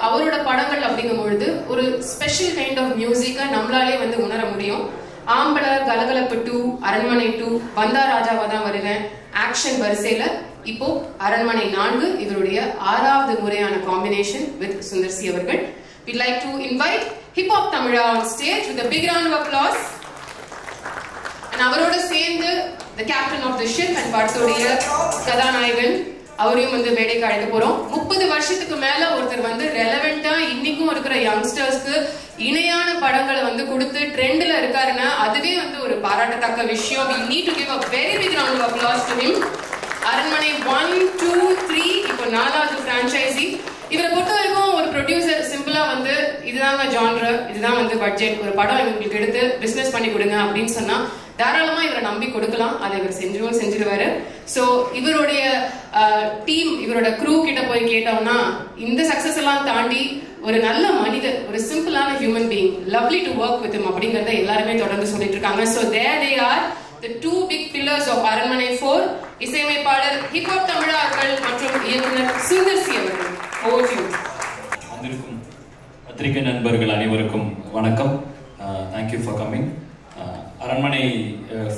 அவரோட படங்கள் அப்படிங்கும்பொழுது ஒரு ஸ்பெஷல் கைண்ட் ஆஃப் மியூசிக்கை நம்மளாலே வந்து உணர முடியும். ஆம்பளை, கலகலப்பு 2, அரண்மனை 2, வந்தா ராஜாவா தான் வருவேன், ஆக்ஷன் வரிசையில இப்போ அரண்மனை 4 இவருடைய 6வது முறையான காம்பினேஷன் வித் சுந்தர் சி அவர்கள். We'd like to invite Hip Hop Tamila on stage with a big round of applause. And அவரோட சேர்ந்து the captain of the ship and படத்துடைய கதாநாயகன் அவரையும் வந்து மேடைக்கு அழைக்க போறோம். 30 வருஷத்துக்கு மேல ஒருத்தர் வந்து ரெலவெண்டா இன்னைக்கும் இருக்கிற யங்ஸ்டர்ஸ்க்கு இணையான படங்களை வந்து கொடுத்து ட்ரெண்ட்ல இருக்காருன்னா அதுவே வந்து ஒரு பாராட்டத்தக்க விஷயம். We need to give a very big round of applause to him. அரண்மனை 1, 2, 3 இப்போ 4வது பிரான்ச்சைசி. இவரை பொறுத்த வரைக்கும் ஒரு ப்ரொடியூசர் சிம்பிளா வந்து இதுதாங்க ஜான்ரர், இதுதான் வந்து பட்ஜெட், ஒரு படம் இவங்களுக்கு எடுத்து பிசினஸ் பண்ணி கொடுங்க அப்படின்னு சொன்னா தாராளமா இவரை நம்பி கொடுக்கலாம். அதை இவர் செஞ்சிருவாரு. சோ இவருடைய டீம், இவரோட க்ரூ கிட்ட போய் கேட்டோம்னா இந்த சக்சஸ் எல்லாம் தாண்டி ஒரு நல்ல மனிதர், ஒரு சிம்பிளான human being, lovely to work with him அப்படிங்கறத எல்லாருமே தொடர்ந்து சொல்லிட்டு இருக்காங்க. So there they are, the two big pillars of அரண்மனை 4, இசையமைப்பாளர் ஹிப் ஹாப் தமிழா அவர்கள் மற்றும் இயக்குனர் சுந்தர் சி அவர்கள். வந்திருக்கும் பத்திரிகை நண்பர்கள் அனைவருக்கும் வணக்கம். Thank you for coming. அரண்மனை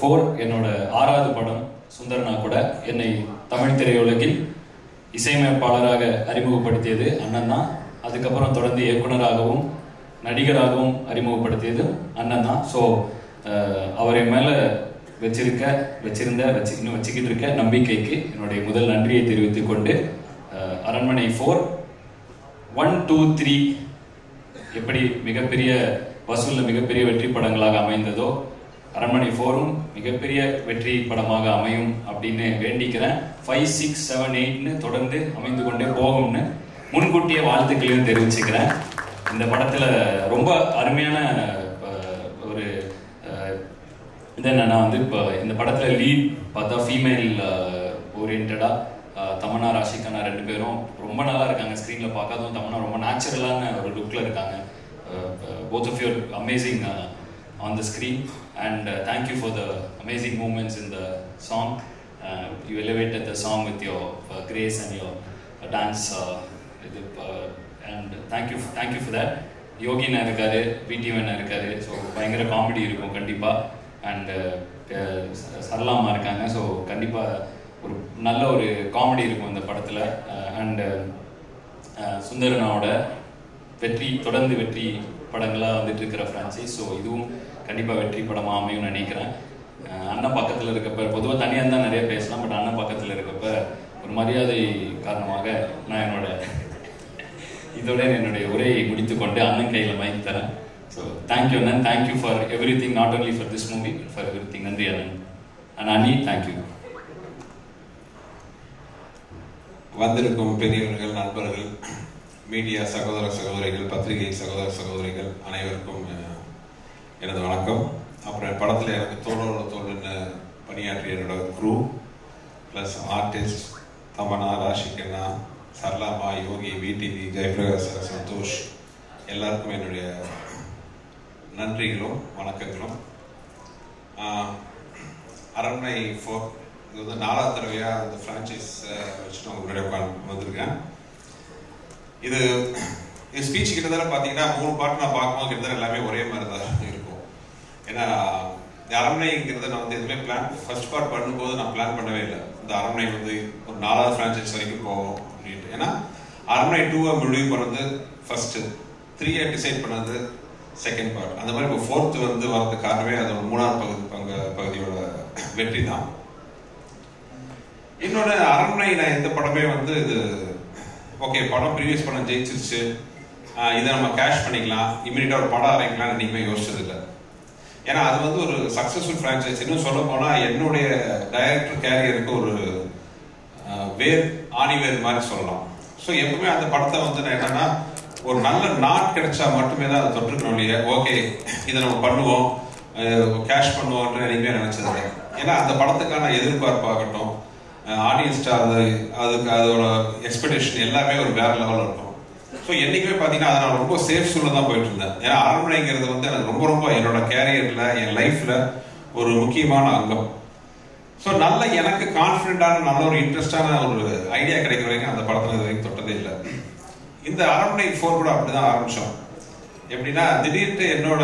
4 என்னோட 6வது படம். சுந்தர்னா கூட என்னை தமிழ் திரையுலகில் இசையமைப்பாளராக அறிமுகப்படுத்தியது அண்ணன் தான். அதுக்கப்புறம் தொடர்ந்து இயக்குனராகவும் நடிகராகவும் அறிமுகப்படுத்தியது அண்ணன் தான். ஸோ அவரை மேலே இன்னும் வச்சுக்கிட்டு இருக்க நம்பிக்கைக்கு என்னுடைய முதல் நன்றியை தெரிவித்துக் கொண்டு அரண்மனை 4 1, 2, 3 எப்படி மிகப்பெரிய வசூலில் மிகப்பெரிய வெற்றி படங்களாக அமைந்ததோ அரண்மனை 4ம் மிகப்பெரிய வெற்றி படமாக அமையும் அப்படின்னு வேண்டிக்கிறேன். 5, 6, 7, 8ன்னு தொடர்ந்து அமைந்து கொண்டே போகும்னு முன்கூட்டிய வாழ்த்துக்களையும் தெரிவிச்சுக்கிறேன். இந்த படத்தில் ரொம்ப அருமையான ஒரு இது என்னன்னா வந்து இப்போ இந்த படத்தில் லீட் பார்த்தா ஃபீமேல் ஓரியன்டாக தமன்னா ராஷிகானா 2 பேரும் ரொம்ப நல்லா இருக்காங்க. ஸ்க்ரீனில் பார்க்காதவும் தமன்னா ரொம்ப நேச்சுரலான ஒரு லுக்கில் இருக்காங்க. both of you are amazing on the screen, and thank you for the amazing moments in the song. You elevated the song with your grace and your dance, and thank you for that. Yogi na irukkaru, VTV na irukkaru, so பயங்கர comedy இருக்கும் கண்டிப்பா. and சரளாமா இருக்காங்க, so கண்டிப்பா ஒரு நல்ல ஒரு comedy இருக்கும் இந்த படத்துல. and சுந்தரனாவோட தொடர்ந்து வெற்றி படங்களாக வந்துட்டு இருக்கிற ஃப்ரான்ச்சைஸ். ஸோ இதுவும் கண்டிப்பாக வெற்றி படமாக அமையும்னு நினைக்கிறேன். அண்ணன் பக்கத்தில் இருக்கப்ப பொதுவாக தனியாக தான் நிறைய பேசலாம், பட் அண்ணன் பக்கத்தில் இருக்கப்ப ஒரு மரியாதை காரணமாக நான் இதோட என்னுடைய உரையை முடித்துக்கொண்டு அண்ணன் கையில் மைக் தரேன். ஸோ தேங்க்யூ அண்ணன், thank you for every thing, not only for this movie, for every thing. நன்றி அண்ணன். அண்ணி தேங்க்யூ. வந்திருக்கும் பெரியவர்கள், நண்பர்கள், மீடியா சகோதர சகோதரிகள், பத்திரிகை சகோதர சகோதரிகள் அனைவருக்கும் எனது வணக்கம். அப்புறம் படத்தில் எனக்கு தோழன்னு பணியாற்றிய என்னோட crew plus artist Tamannaah, Raashi Khanna, சரளாமா, யோகி, VTV, ஜெயபிரகாஷ், சந்தோஷ் எல்லாருக்கும் என்னுடைய நன்றிகளும் வணக்கங்களும். அரண்மனை 4 இது வந்து 4வது தடவையாக அந்த ஃப்ரான்ச்சைஸ் வச்சுட்டு உங்களுடைய வந்திருக்கேன். இது ஸ்பீச் கிட்டத்தட்ட பார்த்தீங்கன்னா 3 பாட்டு நான் பார்க்கும்போது கிட்டத்தட்ட எல்லாமே ஒரே மாதிரி தான் இருக்கும். ஏன்னா இந்த அரண்மனைங்கிறத நான் வந்து எதுவுமே ஃபர்ஸ்ட் பார்ட் பண்ணும்போது நான் பிளான் பண்ணவே இல்லை. இந்த அரண்மனை வந்து ஒரு 4வது ஃப்ரான்ச்சைஸ் வரைக்கும் போகும் அப்படின்ட்டு. ஏன்னா அரண்மனை 2 முடிவு பண்ணது ஃபர்ஸ்ட், 3 டிசைட் பண்ணது செகண்ட் பார்ட். அந்த மாதிரி இப்போ 4th வந்து வரதுக்கு காரணமே அதோட 3வது பகுதியோட வெற்றி தான். இன்னொன்று அரண்மனை நான் எந்த படமே வந்து இது ஓகே படம் ப்ரீவியஸ் படம் ஜெயிச்சிருச்சு, இதை நம்ம கேஷ் பண்ணிக்கலாம், இமீடியட்டாக ஒரு படம் ஆரம்பிக்கலாம் என்றைக்குமே யோசிச்சது இல்லை. ஏன்னா அது வந்து ஒரு சக்ஸஸ்ஃபுல் ஃப்ரான்ச்சைஸ். இன்னும் சொல்ல போனால் என்னுடைய டைரக்டர் கேரியருக்கு ஒரு ஆணிவேர் மாதிரி சொல்லலாம். ஸோ எப்பவுமே அந்த படத்தை வந்து நான் என்னன்னா ஒரு நல்ல நாட் கிடைச்சா மட்டுமே தான் அதை தொற்றுக்கணும் இல்லையா, ஓகே இதை நம்ம பண்ணுவோம், கேஷ் பண்ணுவோம்ன்ற என்னைக்குமே நினைச்சதில்லை. ஏன்னா அந்த படத்துக்கான எதிர்பார்ப்பாகட்டும், ஆடியன்ஸ்டா அதுக்கு அதோட எக்ஸ்பெக்டேஷன் எல்லாமே ஒரு வேற லெவலில் இருக்கும். ஸோ என்னைக்குமே பார்த்தீங்கன்னா அதை நான் ரொம்ப சேஃப் சூழல தான் போயிட்டு இருந்தேன். ஏன்னா அரண்மனைங்கிறது வந்து எனக்கு ரொம்ப ரொம்ப என்னோட கேரியர்ல என் லைஃப்ல ஒரு முக்கியமான அங்கம். ஸோ நல்ல எனக்கு கான்ஃபிடென்டான நல்ல ஒரு இன்ட்ரெஸ்டான ஒரு ஐடியா கிடைக்கிற வரைக்கும் அந்த படத்தில் இது வரைக்கும் தொட்டதே இல்லை. இந்த அரண்மனை 4 கூட அப்படிதான் ஆரம்பிச்சோம். எப்படின்னா திடீர்னு என்னோட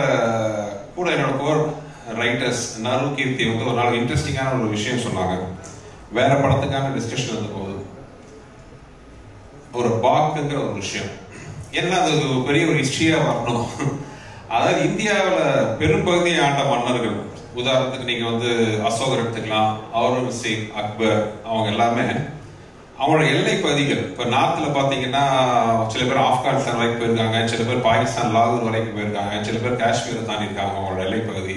கோர் ரைட்டர்ஸ் நரு கீர்த்தி வந்து ஒரு நாள் இன்ட்ரெஸ்டிங்கான ஒரு விஷயம் சொன்னாங்க. வேற படத்துக்கான டிஸ்கஷன் இருந்த போது ஒரு பாக்குங்கிற ஒரு விஷயம் என்ன, அது பெரிய ஒரு ஹிஸ்டரியா வரணும். அதாவது இந்தியாவில் பெரும்பகுதியை ஆண்ட மன்னர்கள், உதாரணத்துக்கு நீங்க வந்து அசோகர் எடுத்துக்கலாம், அவுரங்கசீப், அக்பர், அவங்க எல்லாமே அவங்களோட எல்லை பகுதிகள். இப்ப நார்த்ல பாத்தீங்கன்னா சில பேர் ஆப்கானிஸ்தான் வரைக்கும் போயிருக்காங்க, சில பேர் பாகிஸ்தான் லாகூர் வரைக்கும் போயிருக்காங்க, சில பேர் காஷ்மீரை தாண்டி இருக்காங்க அவங்களோட எல்லை பகுதி.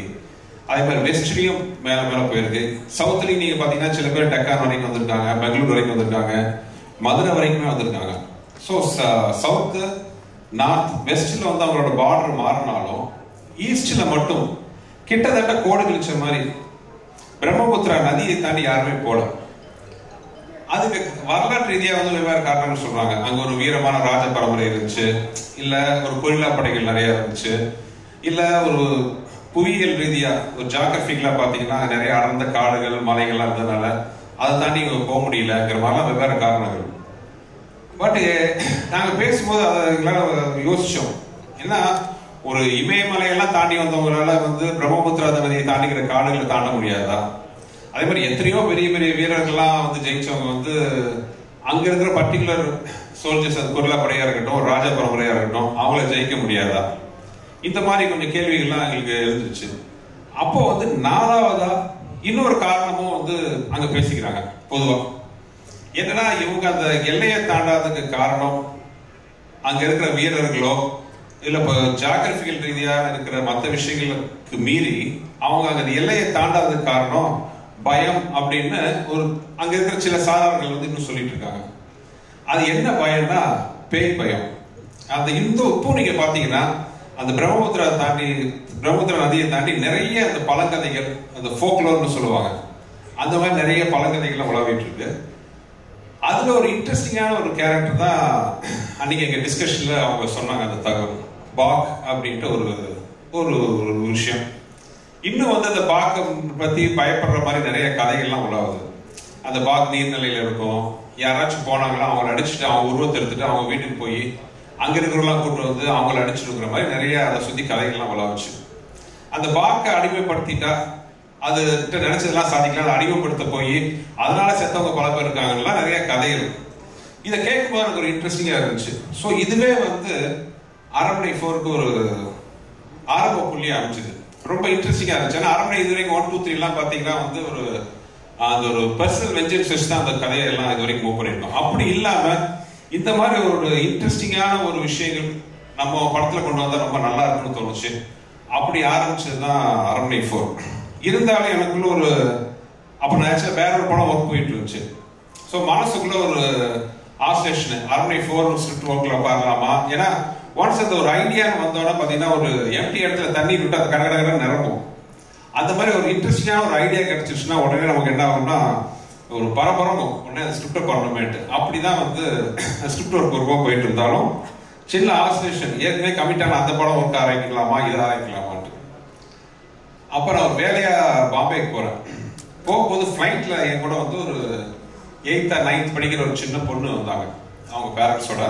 அதே மாதிரி வெஸ்ட்லயும் மேல மேல போயிருக்கு. சவுத்லயும் நீங்க பாத்தீங்கன்னா சில பேர் டெக்கான் வரைக்கும் வந்திருக்காங்க, பெங்களூர் வரைக்கும் வந்திருக்காங்க, மதுரை வரைக்குமே வந்திருக்காங்க. ஸோ சவுத் நார்த் வெஸ்ட்ல வந்து அவங்களோட பார்டர் மாறினாலும் ஈஸ்ட்ல மட்டும் கிட்டத்தட்ட கோடு கிழிச்ச மாதிரி பிரம்மபுத்திரா நதியை தாண்டி யாருமே போல. அதுக்கு வரலாற்று ரீதியா வந்து வெவ்வேறு காரணங்கள் சொல்றாங்க. அங்க ஒரு வீரமான ராஜ பரம்பரை இருந்துச்சு, இல்ல ஒரு கொரில்லா படைகள் நிறைய இருந்துச்சு, இல்ல ஒரு புவியியல் ரீதியா ஒரு ஜியோகிராபிக்கலா பாத்தீங்கன்னா நிறைய அடர்ந்த காடுகள் மலைகள்லாம் இருந்ததுனால அதை தாண்டி போக முடியலங்கிற மாதிரிலாம் வெவ்வேறு காரணங்கள். பட் நாங்க பேசும்போது அதை யோசிச்சோம், ஏன்னா ஒரு இமயமலையெல்லாம் தாண்டி வந்தவங்களால வந்து பிரம்மபுத்திரா நதியை தாண்டிக்கிற காடுகளை தாண்ட முடியாதா? அதே மாதிரி எத்தனையோ பெரிய பெரிய வீரர்கள்லாம் வந்து ஜெயிச்சவங்க வந்து அங்க இருக்கிற பர்டிகுலர் சோல்ஜர்ஸ், அது கொரில்லா படையா இருக்கட்டும், ராஜ பரம்பரையா இருக்கட்டும், அவங்கள ஜெயிக்க முடியாதா? இந்த மாதிரி கொஞ்சம் கேள்விகள்லாம் எங்களுக்கு இருந்துச்சு. அப்போ வந்து 4வதா இன்னொரு காரணமும் வந்து அங்க பேசிக்கிறாங்க. பொதுவா என்னன்னா இவங்க அந்த எல்லையை தாண்டாததுக்கு காரணம் அங்க இருக்கிற வீரர்களோ இல்ல இப்போ ஜியோகிராபிக்கல் ரீதியா இருக்கிற மற்ற விஷயங்களுக்கு மீறி அவங்க அங்க எல்லையை தாண்டாததுக்கு காரணம் பயம் அப்படின்னு ஒரு அங்க இருக்கிற சில சாதாரணர்கள் வந்து இன்னும் சொல்லிட்டு இருக்காங்க. அது என்ன பயம்னா பேய் பயம். அந்த இப்போ நீங்க பாத்தீங்கன்னா அந்த பிரம்மபுத்திரா நதியை தாண்டி நிறைய அந்த பழங்கதைகள், அந்த ஃபோக்லோர்னு சொல்லுவாங்க, அந்த மாதிரி நிறைய பழங்கதைகள் உலவிட்டு இருக்கு. அதுல ஒரு இன்ட்ரெஸ்டிங்கான ஒரு கேரக்டர் தான் அன்னைக்கு எங்க டிஸ்கஷன்ல அவங்க சொன்னாங்க. அந்த தகவல் பாக் அப்படின்ட்டு ஒரு விஷயம். இன்னும் வந்து அந்த பாக்கை பத்தி பயப்படுற மாதிரி நிறைய கதைகள்லாம் உலாவுது. அந்த பாக் நீர்நிலையில இருக்கும், யாராச்சும் போனாங்களா அவங்களை அடிச்சுட்டு அவங்க உருவத்தை எடுத்துட்டு அவங்க வீட்டுக்கு போய் அங்க இருக்கிறவங்களாம் கூட்டு வந்து அவங்களை அடிச்சுருக்கிற மாதிரி நிறைய அதை சுத்தி கதைகள்லாம் உலாவுச்சு. அந்த பாக்கை அடிமைப்படுத்திட்டா அது நினைச்சதெல்லாம் சாதிக்கலாம், அதை அடிமைப்படுத்த போய் அதனால செத்தவங்க பல பேர் இருக்காங்கலாம் நிறைய கதைகள். இதை கேட்கும்போது எனக்கு ஒரு இன்ட்ரெஸ்டிங்கா இருந்துச்சு. ஸோ இதுவே வந்து அரண்மனை 4க்கு ஒரு ஆரம்ப புள்ளியா அமைச்சது. ரொம்ப இன்ட்ரெஸ்டிங்கா இருந்துச்சு. ஏன்னா அரண்மனை இது வரைக்கும் 1, 2, 3 எல்லாம் பாத்தீங்கன்னா வந்து அந்த ஒரு பர்சனல் வெஞ்சன்ஸ் வச்சு தான் அந்த கதையை எல்லாம் இது வரைக்கும் மூவ் பண்ணிருக்கோம். அப்படி இல்லாம இந்த மாதிரி ஒரு இன்ட்ரெஸ்டிங்கான ஒரு விஷயங்கள் நம்ம படத்துல கொண்டு வந்தா ரொம்ப நல்லா இருக்குன்னு தோணுச்சு. அப்படி ஆரம்பிச்சதுதான் அரண்மனை 4. இருந்தாலும் எனக்குள்ள ஒரு அப்ப நான் வேற ஒரு படம் ஒர்க் போயிட்டு இருந்துச்சு. ஸோ மனசுக்குள்ள ஒரு ஆசோசியேஷன் அரண்மனை 4 ஸ்கிரிப்ட் ஒர்க்ல பாக்கலாமா? ஏன்னா ஒன்ஸ் அந்த ஒரு ஐடியா வந்தோட பாத்தீங்கன்னா ஒரு எம்டி இடத்துல தண்ணி விட்டு அது கடகடகட நிரம்பும். அந்த மாதிரி ஒரு இன்ட்ரெஸ்டிங்கான ஒரு ஐடியா கிடைச்சிருச்சுன்னா உடனே நமக்கு என்ன ஆகும்னா ஒரு பரபரமும் உடனே அந்த ஸ்கிரிப்ட் பண்ணணுமேட்டு அப்படிதான் வந்து ஸ்கிரிப்ட் ஒர்க் ஒர்க்கோ போயிட்டு இருந்தாலும் சின்ன ஆசோசியேஷன் ஏற்கனவே கமிட்டான அந்த படம் ஒர்க் ஆரம்பிக்கலாமா இதை ஆரம்பிக்கலாமான்ட்டு. அப்புறம் ஒரு வேலையா பாம்பேக்கு போறேன். போகும்போது ஃபிளைட்ல என் கூட வந்து ஒரு 8th or 9th படிக்கிற ஒரு சின்ன பொண்ணு வந்தாங்க அவங்க பேரண்ட்ஸோட.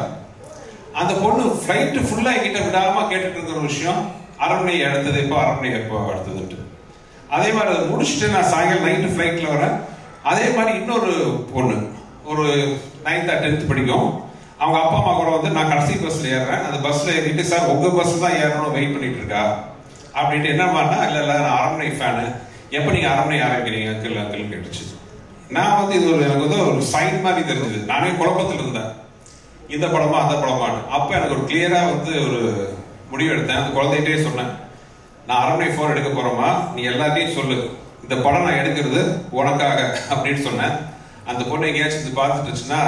அந்த பொண்ணு ஃபிளைட் ஃபுல்லா என்கிட்ட விடாம கேட்டுட்டு இருந்த ஒரு விஷயம், அரண்மனை எடுத்தது எப்போ, அரண்மனை எப்போ அடுத்ததுட்டு. அதே மாதிரி அதை முடிச்சுட்டு நான் சாயங்காலம் நைட்டு ஃபிளைட்ல வரேன். அதே மாதிரி இன்னொரு பொண்ணு ஒரு 9th or 10th படிக்கும். அவங்க அப்பா அம்மா கூட வந்து நான் கடைசி பஸ்ல ஏறுறேன். அந்த பஸ்ல ஏறிட்டு சார் உங்க பஸ் தான் ஏறணும் வெயிட் பண்ணிட்டு இருக்கா அப்படின்ட்டு என்னமானா இல்ல நான் அரண்மனை ஃபேனு, எப்ப நீங்க அரண்மனை ஆரம்பிக்கிறீங்க அங்கிள் கேட்டுச்சு. நான் வந்து இது எனக்கு வந்து ஒரு சைன் மாதிரி தெரிஞ்சது. நானே குழப்பத்தில் இருந்தேன், இந்த படமா அந்த படமான்னு. அப்ப எனக்கு ஒரு கிளியரா வந்து ஒரு முடிவு எடுத்தேன். அந்த குழந்தைகிட்டே சொன்னேன், நான் அரண்மனை 4 எடுக்க போறோமா, நீ எல்லாத்தையும் சொல்லு, இந்த படம் நான் எடுக்கிறது உனக்காக அப்படின்னு சொன்னேன். அந்த பொண்ணு எங்கேயாச்சும் இது பார்த்துட்டுச்சுன்னா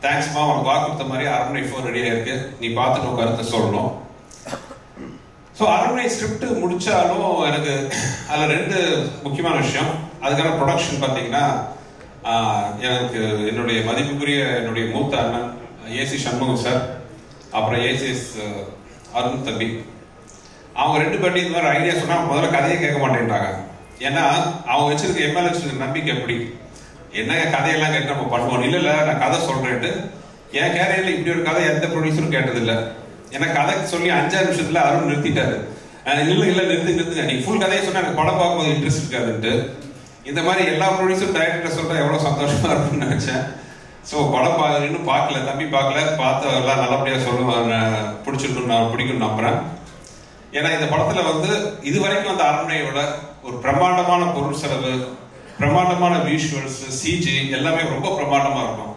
தேங்க்ஸ்மா உனக்கு வாக்கு கொடுத்த மாதிரி அரண்மனை 4 ரெடியா இருக்கு, நீ பார்த்துட்டு உன் கருத்தை சொல்லணும். ஸோ அரண்மனை ஸ்கிரிப்ட் முடிச்சாலும் எனக்கு அதில் 2 முக்கியமான விஷயம். அதுக்கான ப்ரொடக்ஷன் பார்த்தீங்கன்னா எனக்கு என்னுடைய மதிப்புக்குரிய என்னுடைய மூத்த அண்ணன் ஏசி சண்முகம் சார், அப்புறம் ஏசிஎஸ் அருண் தம்பி, அவங்க 2 பேர்ட்டையும் இந்த மாதிரி ஐடியா சொன்னா முதல்ல கதையை கேட்க மாட்டேன்ட்டாங்க. ஏன்னா அவங்க வச்சிருக்க எம்எல்ஏ நம்பிக்கை எப்படி, என்ன கதையெல்லாம் கேட்டு நம்ம பண்ணுவோம், இல்ல நான் கதை சொல்றேன்ட்டு என் கேரியர்ல இப்படி ஒரு கதை எந்த ப்ரொடியூசரும் கேட்டதில்லை. எனக்கு கதை சொல்லி 5 நிமிஷத்துல அருண் நிறுத்திட்டாரு. இல்ல நிறுத்துங்க, நீ ஃபுல் கதையை சொன்னா எனக்கு படம் பார்க்கும்போது இன்ட்ரெஸ்ட் இருக்காதுன்ட்டு. இந்த மாதிரி எல்லா ப்ரொடியூசரும் டைரக்டர் சொல்றா எவ்வளவு சந்தோஷமா இருக்கும்னு நினைச்சேன். ஸோ படம் இன்னும் பார்க்கல, தம்பி பார்க்கல, பார்த்து எல்லாம் நல்லபடியா சொல்லுவாங்க, பிடிக்கும் நம்புறேன். ஏன்னா இந்த படத்துல வந்து இது வரைக்கும் அந்த அரண்மனையோட ஒரு பிரம்மாண்டமான பொருள் செலவு, பிரம்மாண்டமான விஷுவல்ஸ், சிஜி எல்லாமே ரொம்ப பிரம்மாண்டமா இருக்கும்.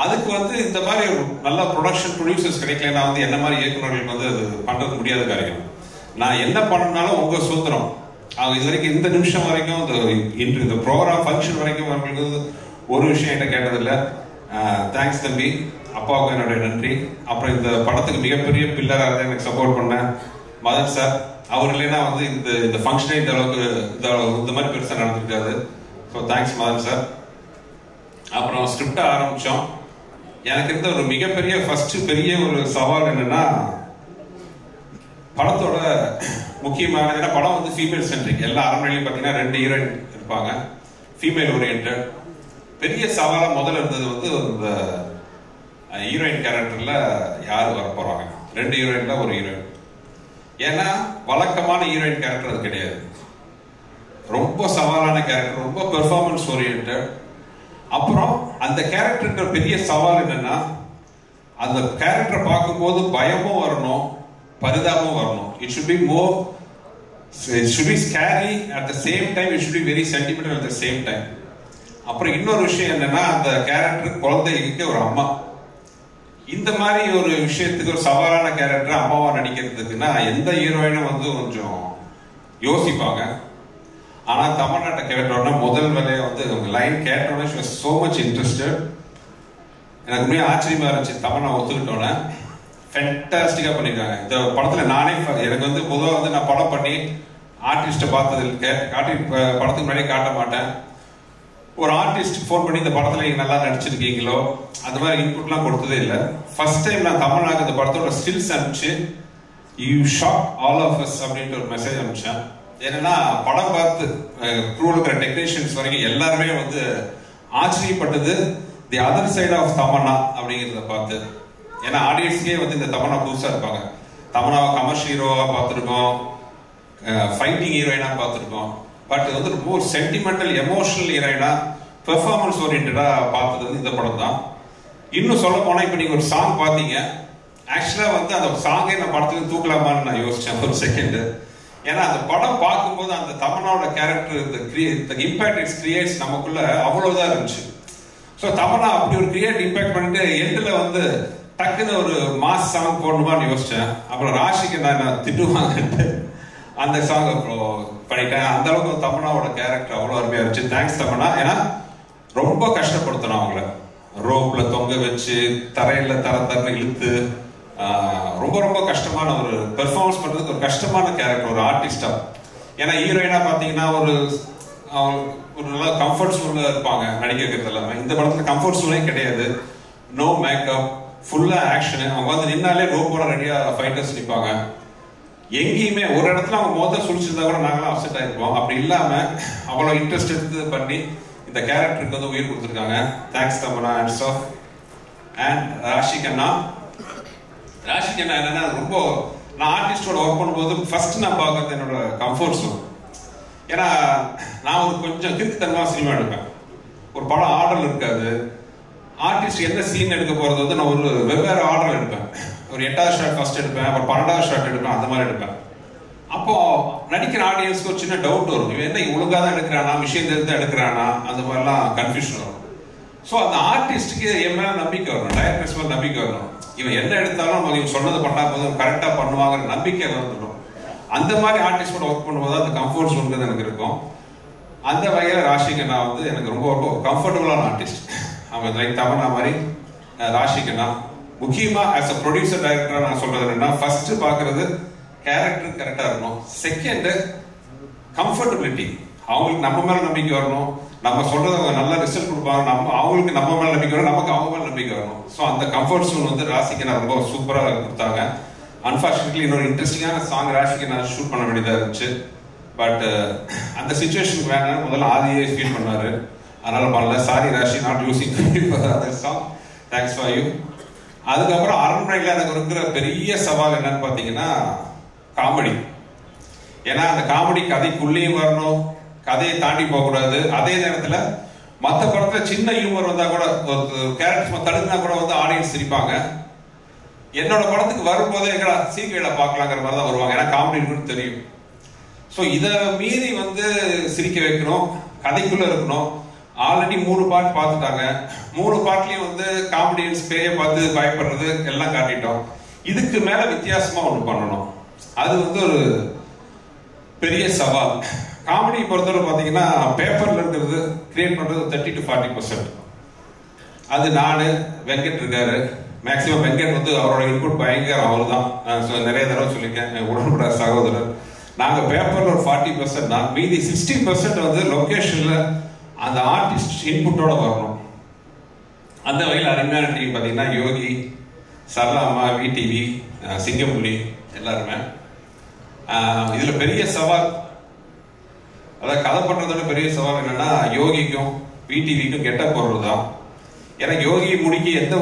அதுக்கு வந்து இந்த மாதிரி ஒரு நல்ல ப்ரொடக்ஷன் ப்ரொடியூசர்ஸ் கிடைக்கலன்னா வந்து என்ன மாதிரி இயக்குநர்களுக்கு வந்து அது பண்றது முடியாத காரியம். நான் என்ன பண்ணனாலும் உங்க சுதந்திரம். அவங்க இது வரைக்கும் இந்த நிமிஷம் வரைக்கும் இந்த ப்ரோக்ராம் ஃபங்க்ஷன் வரைக்கும் அவங்களுக்கு ஒரு விஷயம் என்கிட்ட கேட்டதில்லை. தேங்க்ஸ் தம்பி, அப்பாவுக்கு என்னுடைய நன்றி. அப்புறம் இந்த படத்துக்கு மிகப்பெரிய பில்லராக இருந்து எனக்கு சப்போர்ட் பண்ண மதன் சார், அவர் இல்லைன்னா வந்து இந்த ஃபங்க்ஷனே இந்த அளவுக்கு இந்த மாதிரி பெருசாக நடந்திருக்காது. So thanks Madan sir. அப்புறம் ஸ்கிரிப்டை ஆரம்பித்தோம். எனக்கு இருந்த ஒரு மிகப்பெரிய ஃபர்ஸ்ட் பெரிய ஒரு சவால் என்னன்னா, படத்தோட முக்கியமான, ஏன்னா படம் வந்து ஃபீமேல் சென்ட்ரிக். எல்லா அரண்மனையிலையும் பார்த்தீங்கன்னா 2 ஹீரோயின் இருப்பாங்க, ஃபீமேல் ஓரியன்ட். பெரிய சவாலா முதல்ல இருந்தது வந்து இந்த ஹீரோயின் கேரக்டர்ல யாரு வர போறாங்க, 2 ஹீரோயின்ல ஒரு ஹீரோயின். ஏன்னா வழக்கமான ஹீரோயின் கேரக்டர் அது கிடையாது, ரொம்ப சவாலான கேரக்டர், ரொம்ப பெர்ஃபார்மன்ஸ் ஓரியன்ட். அப்புறம் அந்த கேரக்டருக்கு பெரிய சவால் என்னன்னா, அந்த கேரக்டரை பார்க்கும்போது பயமும் வரணும், பரிதாபமும் வரணும். It should be more, it should be scary at the same time, it should be very sentimental at the same time. அப்புறம் இன்னொரு விஷயம் என்னன்னா, அந்த கேரக்டர் குழந்தைக்கு ஒரு அம்மா. இந்த மாதிரி ஒரு விஷயத்துக்கு ஒரு சவாலான கேரக்டர் அம்மாவா நடிக்கிறதுக்குன்னா எந்த ஹீரோயினும் வந்து கொஞ்சம் யோசிப்பாங்க. ஆனா தமிழ்நாட்டை கேட்டோன்னா முதல் வேலையை வந்து லைன் கேட்டோன்னே she was so much interested. எனக்கு உண்மையாக ஆச்சரியமா இருந்துச்சு. தமிழ் நான் ஒத்துக்கிட்டோன்னே ஃபென்டாஸ்டிக்கா பண்ணிருக்காங்க இந்த படத்துல. நானே எனக்கு வந்து பொதுவாக வந்து நான் படம் பண்ணி ஆர்டிஸ்ட்டை பார்த்தது படத்துக்கு முன்னாடியே காட்ட மாட்டேன். ஒரு ஆர்டிஸ்ட் ஃபோன் பண்ணி இந்த படத்துல நீங்க நல்லா நடிச்சிருக்கீங்களோ அந்த மாதிரி இன்புட்லாம் கொடுத்ததே இல்லை. ஃபர்ஸ்ட் டைம் நான் தமிழ்நாடு இந்த படத்தோட ஸ்டில்ஸ் அனுப்பிச்சு you shock all of us அப்படின்ட்டு ஒரு மெசேஜ் அனுப்பிச்சேன். ஏன்னா படம் பார்த்து க்ரூல இருக்கிற டெக்னீஷியன்ஸ் வரைக்கும் எல்லாருமே வந்து ஆச்சரியப்பட்டது the other side of Tamannaah அப்படிங்கிறத பார்த்து. ஏன்னா ஆடியன்ஸ்க்கே வந்து இந்த தமன்னா புதுசா இருப்பாங்க. தமன்னாவை கமர்ஷியல் ஹீரோவா பார்த்துருக்கோம், ஃபைட்டிங் ஹீரோயினா பார்த்துருக்கோம். பட் வந்து ரொம்ப ஒரு சென்டிமெண்டல் எமோஷனல் ஹீரோயினா பெர்ஃபார்மன்ஸ் ஓரியன்டா பார்த்தது வந்து இந்த படம் தான். இன்னும் சொல்ல போனா இப்ப நீங்க ஒரு சாங் பார்த்தீங்க, ஆக்சுவலா வந்து அந்த சாங்கை நான் படத்துல தூக்கலாமான்னு நான் யோசிச்சேன் ஒரு செகண்ட். ஏன்னா அந்த படம் பார்க்கும்போது அந்த தமன்னாவோட கேரக்டர் இம்பாக்ட் இட்ஸ் கிரியேட்ஸ் நமக்குள்ள அவ்வளவுதான் இருந்துச்சு. ஸோ தமன்னா அப்படி ஒரு கிரியேட் இம்பாக்ட் பண்ணிட்டு எண்டில் வந்து டக்குன்னு ஒரு மாஸ் சாங் போடணுமான்னு யோசிச்சேன். அப்புறம் ராஷிக்கு நான் திட்டுவாங்கன்ட்டு அந்த சாங் அப்புறம் பண்ணிட்டேன். அந்த அளவுக்கு தமன்னாவோட கேரக்டர் அவ்வளோ அருமையா இருந்துச்சு. தேங்க்ஸ் தமன்னா. ஏன்னா ரொம்ப கஷ்டப்படுத்தணும் அவங்கள, ரோப்ல தொங்க வச்சு தரையில தரன்னு இழுத்து ரொம்ப ரொம்ப கஷ்டமான ஒரு பெர்ஃபார்மன்ஸ் பண்றதுக்கு ஒரு கஷ்டமான கேரக்டர் ஒரு ஆர்டிஸ்டா. ஏன்னா ஹீரோயினா பாத்தீங்கன்னா ஒரு நல்ல கம்ஃபர்ட் சூழ்நிலை இருப்பாங்க நடிக்கிறது எல்லாமே. இந்த படத்துல கம்ஃபர்ட் சூழ்நிலை கிடையாது, நோ மேக்கப், ஃபுல்லா ஆக்ஷன். அவங்க வந்து நின்னாலே ரோப்போட ரெடியா ஃபைட்டர்ஸ் நிற்பாங்க. எங்கேயுமே ஒரு இடத்துல அவங்க மொதல் சுழிச்சிருந்தா கூட நாங்களாம் அப்செட் ஆயிருப்போம். அப்படி இல்லாம அவ்வளவு இன்ட்ரெஸ்ட் எடுத்து பண்ணி இந்த கேரக்டருக்கு வந்து உயிர் கொடுத்துருக்காங்க. Thanks Tamannaah and staff. And Raashi Khanna என்னன்னா ரொம்ப நான் ஆர்டிஸ்டோட ஒர்க் பண்ணும்போது ஃபர்ஸ்ட் நான் பார்க்கறது என்னோட கம்ஃபர்ட் ஜோன். ஏன்னா நான் ஒரு கொஞ்சம் திருத்தனமா சினிமா எடுப்பேன். ஒரு படம் ஆர்டர் இருக்காது, ஆர்டிஸ்ட் எந்த சீன் எடுக்க போறது வந்து நான் ஒரு வெவ்வேறு ஆர்டர் எடுப்பேன். ஒரு 8வது ஷாட் ஃபர்ஸ்ட் எடுப்பேன், அப்புறம் 12வது ஷாட் எடுப்பேன், அந்த மாதிரி எடுப்பேன். அப்போ நடிக்கிற ஆடியன்ஸ்க்கு ஒரு சின்ன டவுட் வரும், இவன் என்ன ஒழுங்கா தான் எடுக்கிறானா, விஷயம் தெரிஞ்சு எடுக்கிறானா, அந்த மாதிரிலாம் கன்ஃபியூஷன் வரும். ஸோ அந்த ஆர்டிஸ்டுக்கு என் மேல நம்பிக்கை வரணும், டைரக்டர்ஸ் மேல நம்பிக்கை வரணும். இவன் என்ன எடுத்தாலும் நம்ம இவன் சொன்னது பண்ணா போதும் கரெக்டா பண்ணுவாங்கிற நம்பிக்கை வந்துடும். அந்த மாதிரி ஆர்டிஸ்டோட ஒர்க் பண்ணும்போது அந்த கம்ஃபர்ட் ஜோன்றது எனக்கு இருக்கும். அந்த வகையில் ராஷிகண்ணா வந்து எனக்கு ரொம்ப ரொம்ப கம்ஃபர்டபுளான ஆர்டிஸ்ட். அவங்க லைக் தமன்னா மாதிரி ராஷிகண்ணா. முக்கியமா ஆஸ் அ ப்ரொடியூசர் டைரக்டரா நான் சொல்றது என்னன்னா, ஃபர்ஸ்ட் பாக்குறது கேரக்டர் கரெக்டா இருக்கணும், செகண்ட் கம்ஃபர்டபிலிட்டி. அவங்களுக்கு நம்ம மேல நம்பிக்கை வரணும், நம்ம சொல்றது அவங்க நல்ல ரிசல்ட் கொடுப்பாங்க, அவங்களுக்கு நம்ம மேல நம்பிக்கை வரணும், நமக்கு அவங்க மேல நம்பிக்கை வரணும். ஸோ அந்த கம்ஃபர்ட் ஜோன் வந்து ராஷிகண்ணா ரொம்ப சூப்பரா கொடுத்தாங்க. அன்பார்ச்சுனேட்லி இன்னொரு இன்ட்ரெஸ்டிங்கான சாங் ராஷிகண்ணா ஷூட் பண்ண வேண்டியதா இருந்துச்சு. பட் அந்த சிச்சுவேஷனுக்கு வேணாம் முதல்ல ஆதியே ஃபீல் பண்ணாரு, அதனால பண்ணல. Sorry Raashi, not using other song. Thanks for you. அதுக்கப்புறம் அரண்மனையில் எனக்கு இருக்கிற பெரிய சவால் என்னன்னு பார்த்தீங்கன்னா காமெடி. ஏன்னா அந்த காமெடி கதைக்குள்ளேயும் வரணும், கதையை தாண்டி போகக்கூடாது. அதே நேரத்தில் மற்ற படத்தில் சின்ன ஹியூமர் வந்தால் கூட, கேரக்டர்ஸ் தடுக்கினா கூட வந்து ஆடியன்ஸ் சிரிப்பாங்க. என்னோட படத்துக்கு வரும்போதே எங்கடா சீக்கிரடா பார்க்கலாங்கிற மாதிரி தான் வருவாங்க, ஏன்னா காமெடி இருக்குன்னு தெரியும். ஸோ இதை மீறி வந்து சிரிக்க வைக்கணும், கதைக்குள்ள இருக்கணும். ஆல்ரெடி 3 பார்ட் பார்த்துட்டாங்க. 3 பார்ட்லயும் வந்து காமெடியன்ஸ் பேய பார்த்து பயப்படுறது எல்லாம் காட்டிட்டோம். இதுக்கு மேல வித்தியாசமா ஒன்று பண்ணணும். அது வந்து ஒரு பெரிய சவால். காமெடி பொறுத்தவரை பார்த்தீங்கன்னா பேப்பர்ல இருக்கிறது கிரியேட் பண்றது 30 to 40%. அது நானு, வெங்கட் இருக்காரு. மேக்சிமம் வெங்கட் வந்து அவரோட இன்புட் பயங்கரம், அவர் தான். நான் நிறைய தடவை சொல்லியிருக்கேன், உடன்பட சகோதரர். நாங்க பேப்பர்ல ஒரு 40% தான், மீதி 60% வந்து லொகேஷன்ல அந்த ஆர்டிஸ்ட் இன்புட்டோட வரணும். அந்த வகையில் அருமையான டீம் பார்த்தீங்கன்னா யோகி, சரளாமா, விடிவி, சிங்கம்புலி எல்லாருமே. இதுல பெரிய சவால், அதாவது கதை பண்றதோட பெரிய சவால் என்னன்னா யோகிக்கும் விடிவிக்கும் கெட்ட போடுறது தான். ஏன்னா யோகி முடிக்க எந்த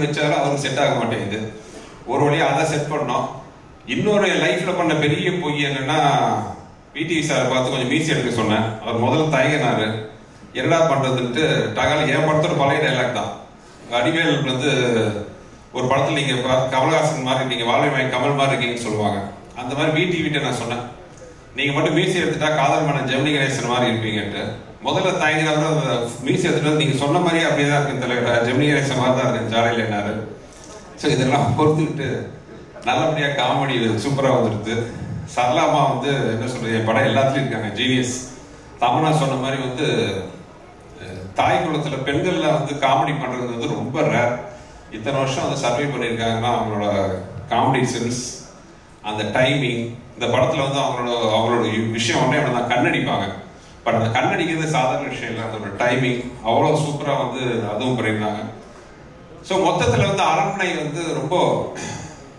வச்சாலும் அவருக்கு செட் ஆக மாட்டேங்குது. ஒரு வழியா அதை செட் பண்ணோம். இன்னொரு லைஃப்ல பண்ண பெரிய பொய் என்னன்னா, விடிவி சார் பார்த்து கொஞ்சம் மீசி எடுக்க சொன்னேன். அவர் முதல்ல தயங்கினாரு, என்னடா பண்றதுன்ட்டு. டகால என் படத்தோட பழைய டைலாக் தான். வடிவேல் வந்து ஒரு படத்துல நீங்க கமல்ஹாசன் மாதிரி, நீங்க வாழ்வை கமல் மாதிரி இருக்கீங்கன்னு சொல்லுவாங்க. அந்த மாதிரி விடிவிட்ட நான் சொன்னேன், நீங்க மட்டும் மீசி எடுத்துட்டா காதல் மன ஜெமினி கணேசன் மாதிரி இருப்பீங்கன்ட்டு. முதல்ல தயங்கினாரு, மீசி எடுத்துட்டு நீங்க சொன்ன மாதிரியே அப்படியே தான் இருக்கு தலைவர், ஜெமினி கணேசன் மாதிரி தான் இருக்கு ஜாலியில் என்னாரு. ஸோ இதெல்லாம் பொறுத்துக்கிட்டு நல்லபடியா காமெடி சூப்பரா வந்துடுது. சரளாமா வந்து என்ன சொல்றது, என் படம் எல்லாத்துலயும் இருக்காங்க, ஜீனியஸ். தமனா சொன்ன மாதிரி வந்து தாய் குலத்துல பெண்கள்ல வந்து காமெடி பண்றது வந்து ரொம்ப ரேர். இத்தனை வருஷம் வந்து சர்வே பண்ணியிருக்காங்கன்னா அவங்களோட காமெடி சென்ஸ், அந்த டைமிங். இந்த படத்துல வந்து அவங்களோட விஷயம் ஒன்றே தான், கண்ணடிப்பாங்க. பட் அந்த கண்ணடிக்கிறது சாதாரண விஷயம் இல்லை, அதோட டைமிங் அவ்வளோ சூப்பரா வந்து அதுவும் பண்ணியிருந்தாங்க. ஸோ மொத்தத்தில் வந்து அரண்மனை வந்து ரொம்ப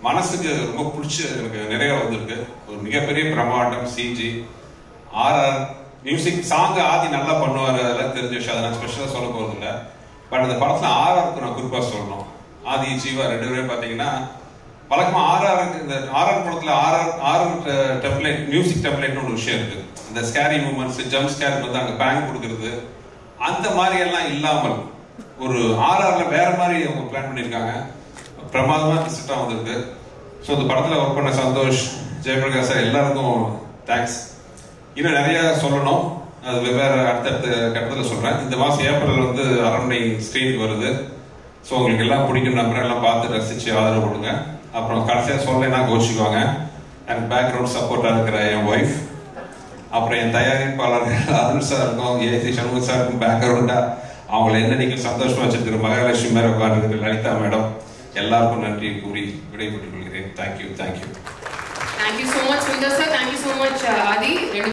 மனசுக்கு ரொம்ப பிடிச்ச எனக்கு நிறைய வந்திருக்கு. ஒரு மிகப்பெரிய பிரமாண்டம், சிஜி, ஆர்ஆர், மியூசிக், சாங் ஆதி நல்லா பண்ணுவார், அதெல்லாம் தெரிஞ்ச விஷயம், அதை நான் ஸ்பெஷலாக சொல்ல போகிறது இல்லை. பட் அந்த படத்தில் ஆர்ஆருக்கு நான் குறிப்பாக சொல்லணும். ஆதி, ஜீவா 2 பேரும் பார்த்தீங்கன்னா வழக்கமாக ஆர்ஆருக்கு, இந்த ஆர்ஆர் படத்தில் ஆர்ஆர் டெம்ப்ளேட், மியூசிக் டெம்ப்ளேட்னு ஒரு விஷயம் இருக்கு. இந்த ஸ்கேரி மூமெண்ட்ஸ், ஜம்ப் ஸ்கேர் வந்து அங்கே பேங்க் கொடுக்குறது, அந்த மாதிரி எல்லாம் இல்லாமல் ஒரு ஆர்ஆர்ல வேற மாதிரி அவங்க பிளான் பண்ணியிருக்காங்க. பிரமாதமா ரிசல்ட்டா வந்திருக்கு. ஸோ இந்த படத்தில் ஒர்க் பண்ண சந்தோஷ், ஜெயபிரகாஷ் சார் எல்லாருக்கும் தேங்க்ஸ். இன்னும் நிறைய சொல்லணும், அது வெவ்வேறு அடுத்தடுத்த கட்டத்தில் சொல்றேன். இந்த மாதம் ஏப்ரல் வந்து அரண்மனை ஸ்க்ரீனுக்கு வருது. ஸோ உங்களுக்கு எல்லாம் பிடிக்கும் நம்பர், எல்லாம் பார்த்து ரசிச்சு ஆதரவு கொடுங்க. அப்புறம் கடைசியாக சொல்லலைன்னா கோச்சிக்குவாங்க. எனக்கு பேக்ரவுண்ட் சப்போர்ட்டாக இருக்கிற என் ஒய்ஃப், அப்புறம் என் தயாரிப்பாளர்கள் அருள் சார் இருக்கும், ஏசி சண்முக சார் இருக்கும் பேக்ரவுண்டா. அவங்களை என்னைக்கு சந்தோஷமா வச்சிருக்கிற மகாலட்சுமி மேல உட்கார்ந்து லலிதா மேடம், எல்லாருக்கும் நன்றி கூறி விடைபெற்றுக் கொள்கிறேன். Thank you. Thank you so much Sundar sir, thank you so much ஆதி.